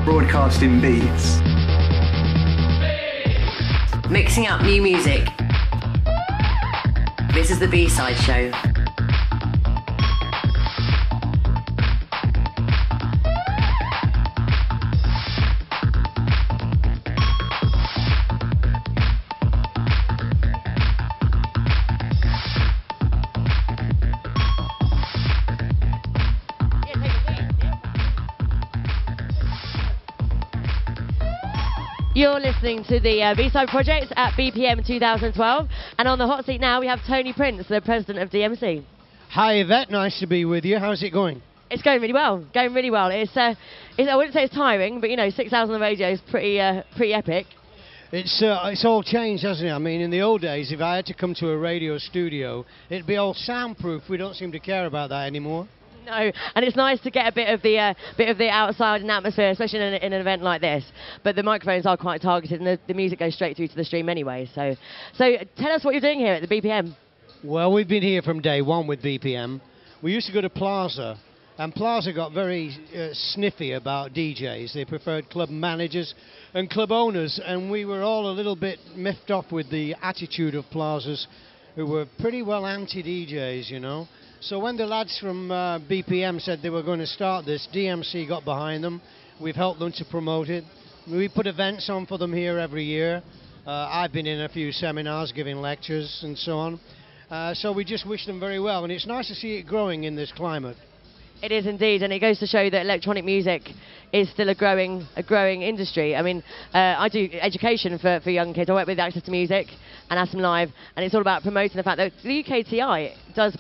Broadcasting beats. Mixing up new music. This is the B-Side Show. You're listening to the B-Side Project at BPM 2012, and on the hot seat now we have Tony Prince, the president of DMC. Hi Yvette, nice to be with you. How's it going? It's going really well, It's, I wouldn't say it's tiring, but you know, 6 hours on the radio is pretty epic. It's all changed, hasn't it? I mean, in the old days, if I had to come to a radio studio, it'd be all soundproof. We don't seem to care about that anymore. No, and it's nice to get a bit of the outside and atmosphere, especially in an event like this. But the microphones are quite targeted, and the music goes straight through to the stream anyway. So tell us what you're doing here at the BPM. Well, we've been here from day one with BPM. We used to go to Plaza, and Plaza got very sniffy about DJs. They preferred club managers and club owners, and we were all a little bit miffed off with the attitude of Plazas, who were pretty well anti-DJs, you know. So when the lads from BPM said they were going to start this, DMC got behind them. We've helped them to promote it. We put events on for them here every year. I've been in a few seminars, giving lectures and so on. So we just wish them very well, and it's nice to see it growing in this climate. It is indeed, and it goes to show that electronic music is still a growing industry. I mean, I do education for young kids. I work with Access to Music and Aston Live, and it's all about promoting the fact that the UKTI does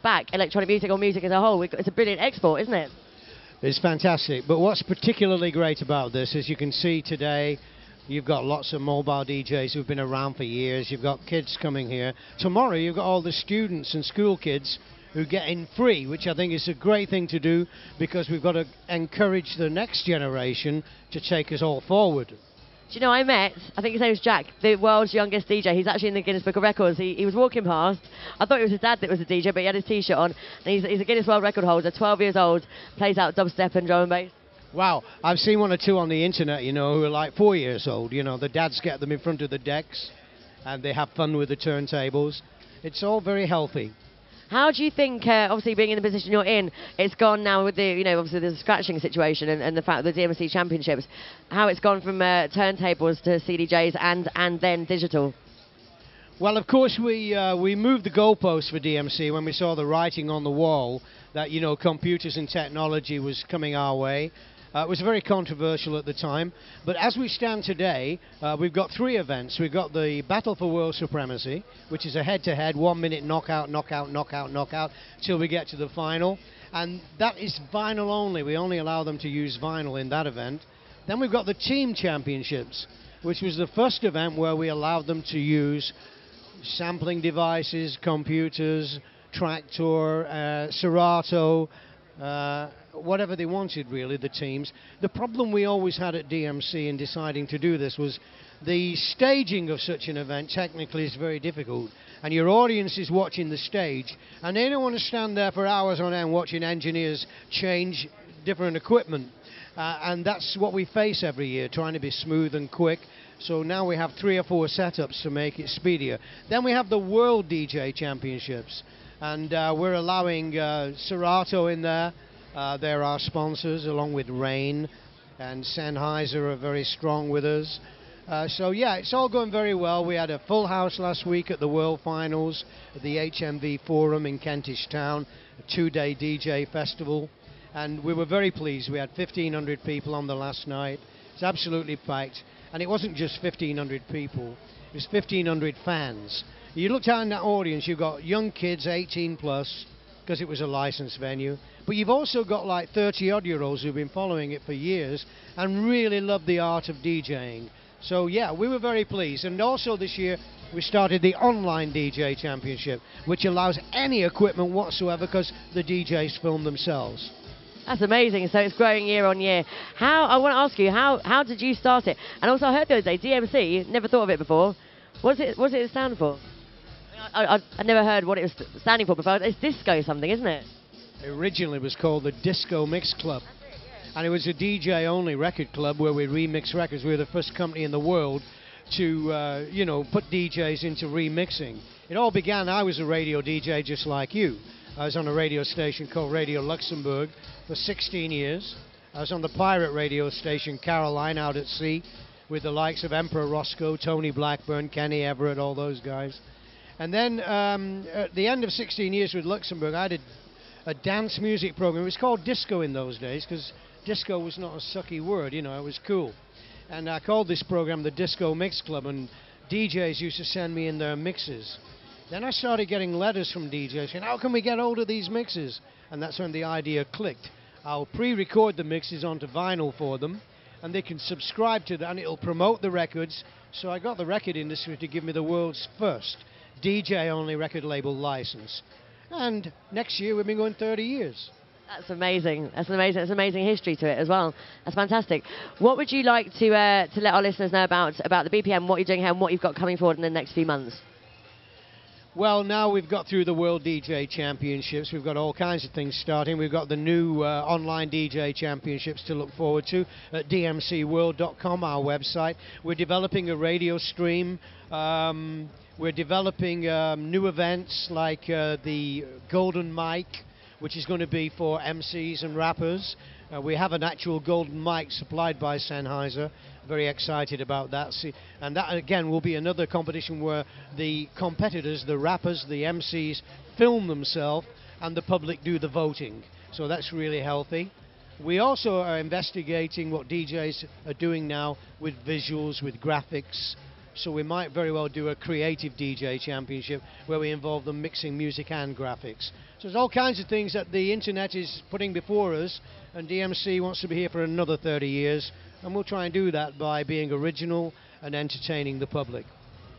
back electronic music or music as a whole. It's a brilliant export, isn't it? It's fantastic. But what's particularly great about this, as you can see today, you've got lots of mobile DJs who've been around for years. You've got kids coming here. Tomorrow you've got all the students and school kids who get in free, which I think is a great thing to do, because we've got to encourage the next generation to take us all forward. Do you know, I think his name was Jack, the world's youngest DJ. He's actually in the Guinness Book of Records. He was walking past. I thought it was his dad that was a DJ, but he had his T-shirt on. And he's a Guinness World Record holder, 12 years old, plays out dubstep and drum and bass. Wow, I've seen one or two on the internet, you know, who are like 4 years old. You know, the dads get them in front of the decks, and they have fun with the turntables. It's all very healthy. How do you think, obviously being in the position you're in, it's gone now with the, you know, obviously the scratching situation and the fact that the DMC Championships, how it's gone from turntables to CDJs and then digital? Well, of course, we moved the goalposts for DMC when we saw the writing on the wall that, you know, computers and technology was coming our way. It was very controversial at the time, but as we stand today, we've got 3 events. We've got the Battle for World Supremacy, which is a head-to-head, 1 minute knockout, till we get to the final. And that is vinyl only. We only allow them to use vinyl in that event. Then we've got the Team Championships, which was the first event where we allowed them to use sampling devices, computers, Traktor, Serato, whatever they wanted, really, the teams. The problem we always had at DMC in deciding to do this was the staging of such an event technically is very difficult, and your audience is watching the stage, and they don't want to stand there for hours on end watching engineers change different equipment, and that's what we face every year, trying to be smooth and quick. So now we have 3 or 4 setups to make it speedier. Then we have the World DJ Championships, and we're allowing Serato in there. They're our sponsors, along with Rain, and Sennheiser are very strong with us. So yeah, it's all going very well. We had a full house last week at the World Finals at the HMV Forum in Kentish Town, a 2-day DJ festival, and we were very pleased. We had 1,500 people on the last night. It's absolutely packed, and it wasn't just 1,500 people, it was 1,500 fans. You looked out in that audience, you've got young kids, 18 plus, because it was a licensed venue, but you've also got like 30-odd-year-olds who've been following it for years and really love the art of DJing. So yeah, we were very pleased. And also this year we started the online DJ Championship, which allows any equipment whatsoever because the DJs film themselves. That's amazing. So it's growing year on year. I want to ask you, how did you start it? And also I heard the other day, DMC, never thought of it before. What does it stand for? I'd never heard what it was standing for before. It's disco something, isn't it? It originally was called the Disco Mix Club. and it was a DJ-only record club where we remix records. We were the first company in the world to, you know, put DJs into remixing. It all began, I was a radio DJ just like you. I was on a radio station called Radio Luxembourg for 16 years. I was on the pirate radio station Caroline out at sea with the likes of Emperor Roscoe, Tony Blackburn, Kenny Everett, all those guys. And then at the end of 16 years with Luxembourg, I did a dance music program. It was called disco in those days because disco was not a sucky word, you know, it was cool. And I called this program the Disco Mix Club, and DJs used to send me in their mixes. Then I started getting letters from DJs saying, how can we get hold of these mixes? And that's when the idea clicked. I'll pre-record the mixes onto vinyl for them, and they can subscribe to that, and it'll promote the records. So I got the record industry to give me the world's first DJ-only record label license. And next year we've been going 30 years. That's amazing. That's amazing. That's amazing history to it as well. That's fantastic. What would you like to let our listeners know about the BPM, what you're doing here, and what you've got coming forward in the next few months? Well, now we've got through the World DJ Championships. We've got all kinds of things starting. We've got the new online DJ Championships to look forward to at dmcworld.com, our website. We're developing a radio stream. We're developing new events like the Golden Mic, which is going to be for MCs and rappers. We have an actual golden mic supplied by Sennheiser. Very excited about that. And that, again, will be another competition where the competitors, the rappers, the MCs, film themselves and the public do the voting. So that's really healthy. We also are investigating what DJs are doing now with visuals, with graphics. So we might very well do a creative DJ championship where we involve them mixing music and graphics. So there's all kinds of things that the internet is putting before us, and DMC wants to be here for another 30 years, and we'll try and do that by being original and entertaining the public.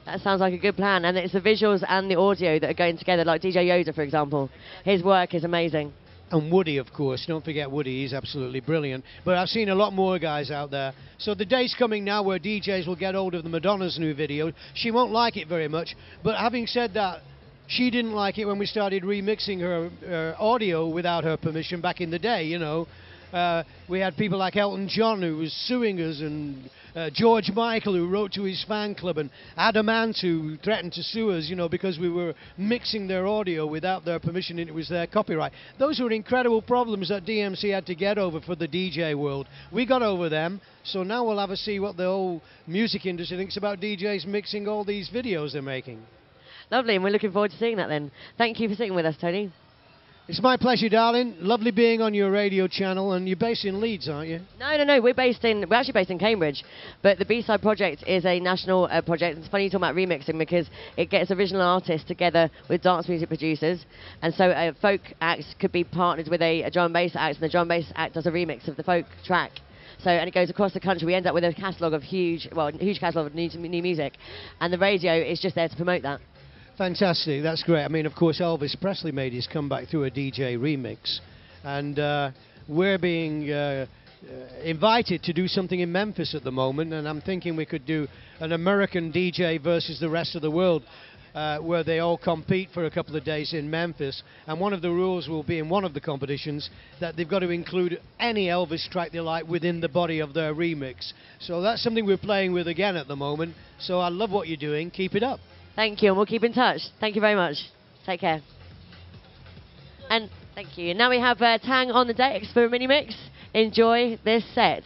That sounds like a good plan, and it's the visuals and the audio that are going together, like DJ Yoda, for example. His work is amazing. And Woody, of course. Don't forget Woody. He's absolutely brilliant. But I've seen a lot more guys out there. So the day's coming now where DJs will get hold of the Madonna's new video. She won't like it very much. But having said that, she didn't like it when we started remixing her audio without her permission back in the day, you know. We had people like Elton John who was suing us, and George Michael who wrote to his fan club, and Adam Ant who threatened to sue us, you know, because we were mixing their audio without their permission and it was their copyright. Those were incredible problems that DMC had to get over for the DJ world. We got over them, so now we'll have a see what the whole music industry thinks about DJs mixing all these videos they're making. Lovely, and we're looking forward to seeing that then. Thank you for sitting with us, Tony. It's my pleasure, darling. Lovely being on your radio channel, and you're based in Leeds, aren't you? No. We're actually based in Cambridge, but the B-Side project is a national project. It's funny you talk about remixing because it gets original artists together with dance music producers, and so a folk act could be partnered with a drum and bass act, and the drum and bass act does a remix of the folk track. So, and it goes across the country. We end up with a catalogue of huge catalogue of new music, and the radio is just there to promote that. Fantastic, that's great. I mean, of course, Elvis Presley made his comeback through a DJ remix, and we're being invited to do something in Memphis at the moment, and I'm thinking we could do an American DJ versus the rest of the world, where they all compete for a couple of days in Memphis, and one of the rules will be in one of the competitions that they've got to include any Elvis track they like within the body of their remix. So that's something we're playing with again at the moment, so I love what you're doing. Keep it up. Thank you, and we'll keep in touch. Thank you very much. Take care. And thank you. And now we have Tang on the decks for a mini mix. Enjoy this set.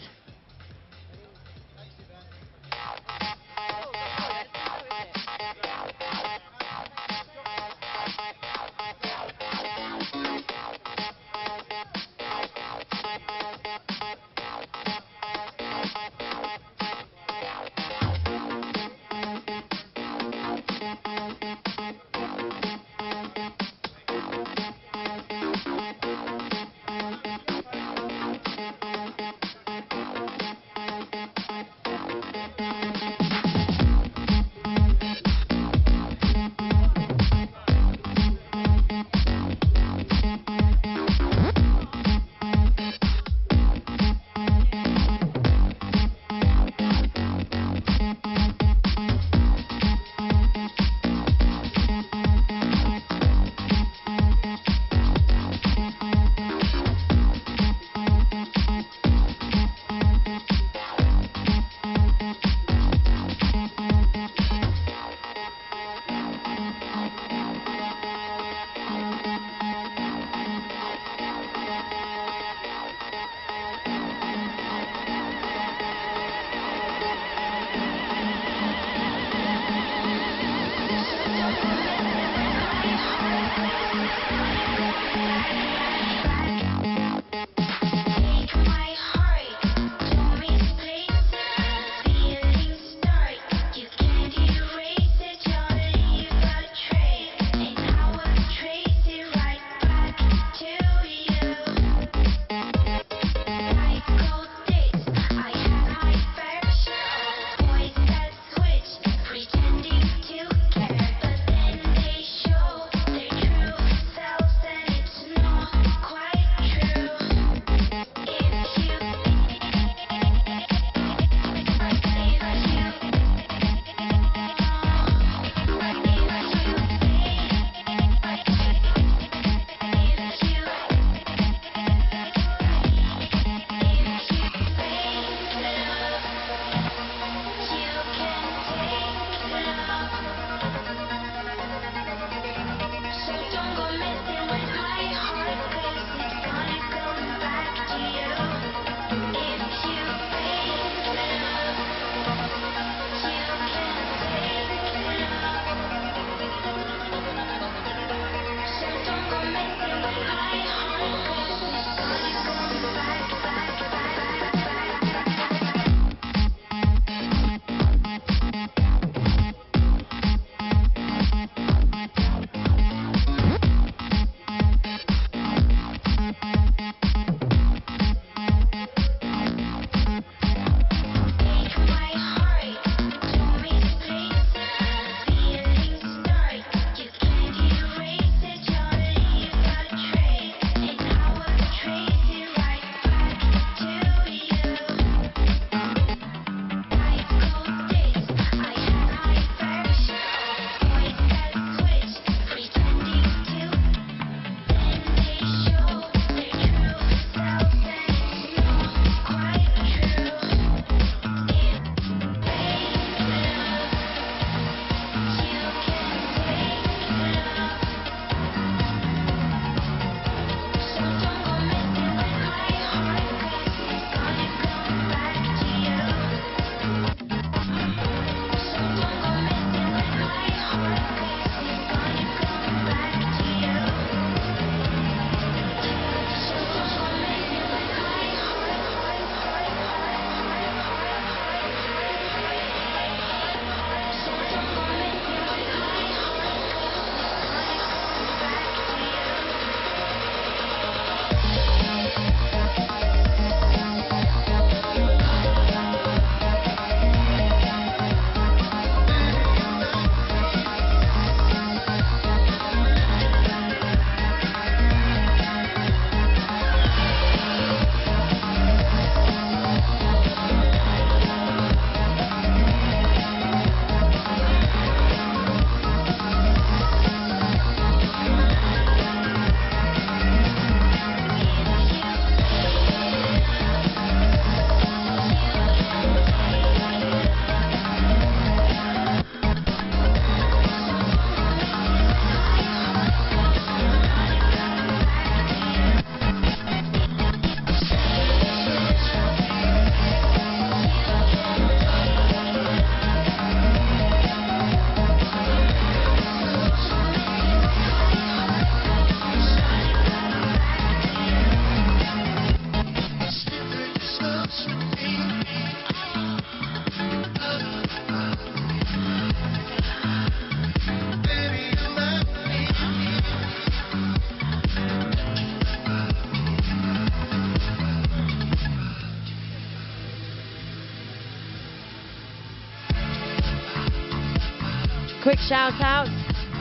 quick shout out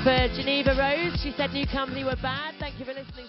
for Geneva Rose. She said New Company were bad. Thank you for listening.